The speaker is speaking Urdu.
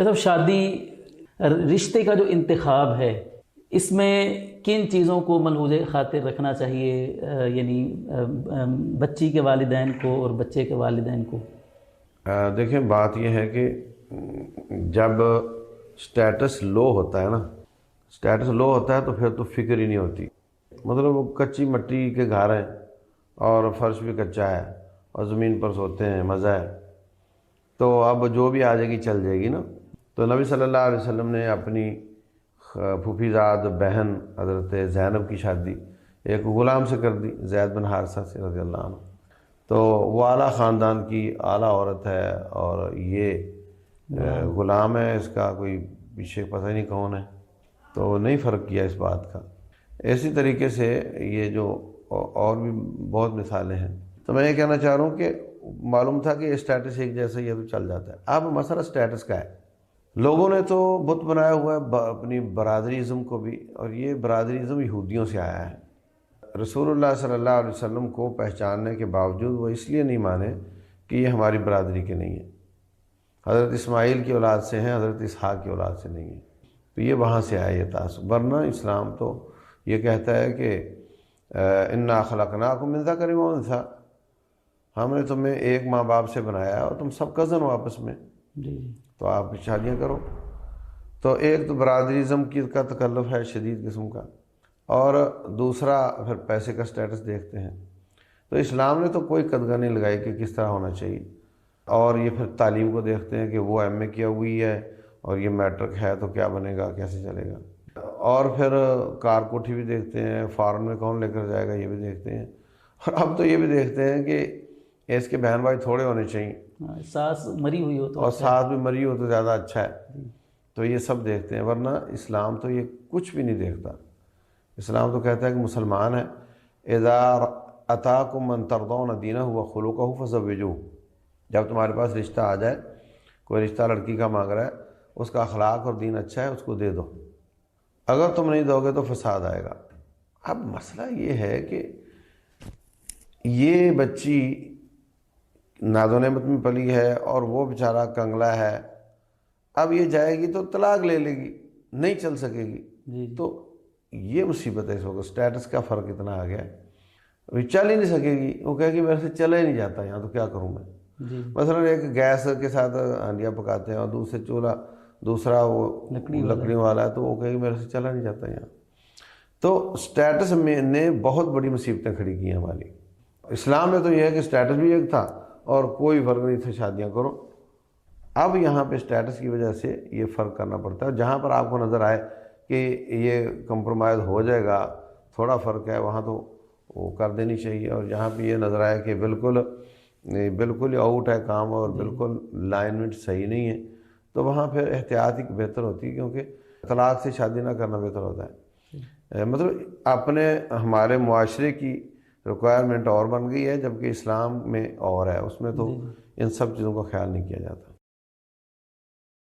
صاحب شادی رشتے کا جو انتخاب ہے اس میں کن چیزوں کو ملحوظ خاطر رکھنا چاہیے، یعنی بچی کے والدین کو اور بچے کے والدین کو؟ دیکھیں بات یہ ہے کہ جب سٹیٹس لو ہوتا ہے نا، سٹیٹس لو ہوتا ہے تو پھر تو فکر ہی نہیں ہوتی. مطلب وہ کچی مٹی کے گھر ہیں اور فرش بھی کچا ہے اور زمین پر سوتے ہیں، مزہ ہے، تو اب جو بھی آ جائے گی چل جائے گی نا. تو نبی صلی اللہ علیہ وسلم نے اپنی پھوپھی زاد بہن حضرت زینب کی شادی ایک غلام سے کر دی، زید بن حارثہ سے رضی اللہ عنہ. تو وہ اعلیٰ خاندان کی اعلیٰ عورت ہے اور یہ غلام ہے، اس کا کوئی پیچھے پتہ نہیں کون ہے، تو نہیں فرق کیا اس بات کا. اسی طریقے سے یہ جو اور بھی بہت مثالیں ہیں. تو میں یہ کہنا چاہ رہا ہوں کہ معلوم تھا کہ اسٹیٹس ایک جیسا یہ تو چل جاتا ہے. اب مسئلہ اسٹیٹس کا ہے. لوگوں نے تو بت بنایا ہوا ہے اپنی برادری ازم کو بھی، اور یہ برادری ازم یہودیوں سے آیا ہے. رسول اللہ صلی اللہ علیہ وسلم کو پہچاننے کے باوجود وہ اس لیے نہیں مانے کہ یہ ہماری برادری کے نہیں ہیں. حضرت اسماعیل کی اولاد سے ہیں، حضرت اسحاق کی اولاد سے نہیں ہیں. تو یہ وہاں سے آیا یہ تعصب. ورنہ اسلام تو یہ کہتا ہے کہ انا خلقناکم من ذکر و انثی، ہم نے تمہیں ایک ماں باپ سے بنایا اور تم سب کزن ہو آپس میں، تو آپ شادیاں کرو. تو ایک تو برادری ازم کا تکلف ہے شدید قسم کا، اور دوسرا پھر پیسے کا سٹیٹس دیکھتے ہیں. تو اسلام نے تو کوئی قدغن نہیں لگائی کہ کس طرح ہونا چاہیے. اور یہ پھر تعلیم کو دیکھتے ہیں کہ وہ ایم اے کیا ہوئی ہے اور یہ میٹرک ہے تو کیا بنے گا، کیسے چلے گا. اور پھر کار کوٹھی بھی دیکھتے ہیں، فارن میں کون لے کر جائے گا یہ بھی دیکھتے ہیں. اور اب تو یہ بھی دیکھتے ہیں کہ اس کے بہن بھائی تھوڑے ہونے چاہیے، ساس مری ہوئی ہو تو اور ساس بھی مری ہو تو زیادہ اچھا ہے. تو یہ سب دیکھتے ہیں. ورنہ اسلام تو یہ کچھ بھی نہیں دیکھتا. اسلام تو کہتا ہے کہ مسلمان ہے، اذا اتاکم من ترضون دینہ وخلقہ فزوجوہ، جب تمہارے پاس رشتہ آ جائے، کوئی رشتہ لڑکی کا مانگ رہا ہے، اس کا اخلاق اور دین اچھا ہے، اس کو دے دو. اگر تم نہیں دو گے تو فساد آئے گا. اب مسئلہ یہ ہے کہ یہ بچی ناز و نعمت میں پلی ہے اور وہ بیچارہ کنگلا ہے. اب یہ جائے گی تو طلاق لے لے گی، نہیں چل سکے گی. تو یہ مصیبت ہے اس وقت. سٹیٹس کا فرق اتنا آ گیا ہے، چل ہی نہیں سکے گی. وہ کہے کہ میرے سے چلا ہی نہیں جاتا یہاں، تو کیا کروں میں. مثلا ایک گیس کے ساتھ ہانڈیاں پکاتے ہیں اور دوسرے چولہا دوسرا وہ لکڑیوں والا ہے، تو وہ کہے کہ میرے سے چلا نہیں جاتا یہاں. تو سٹیٹس میں نے بہت بڑی مصیبتیں کھڑی کی ہیں ہماری. اسلام میں تو یہ ہے کہ سٹیٹس بھی ایک تھا اور کوئی فرق نہیں تھا، شادیاں کرو. اب یہاں پہ سٹیٹس کی وجہ سے یہ فرق کرنا پڑتا ہے. جہاں پر آپ کو نظر آئے کہ یہ کمپرومائز ہو جائے گا، تھوڑا فرق ہے، وہاں تو وہ کر دینی چاہیے. اور جہاں پہ یہ نظر آئے کہ بالکل آؤٹ ہے کام اور بالکل لائنمنٹ صحیح نہیں ہے، تو وہاں پھر احتیاط ہی بہتر ہوتی ہے، کیونکہ طلاق سے شادی نہ کرنا بہتر ہوتا ہے. مطلب اپنے ہمارے معاشرے کی ریکوائرمنٹ اور بن گئی ہے، جبکہ اسلام میں اور ہے، اس میں تو ان سب چیزوں کا خیال نہیں کیا جاتا.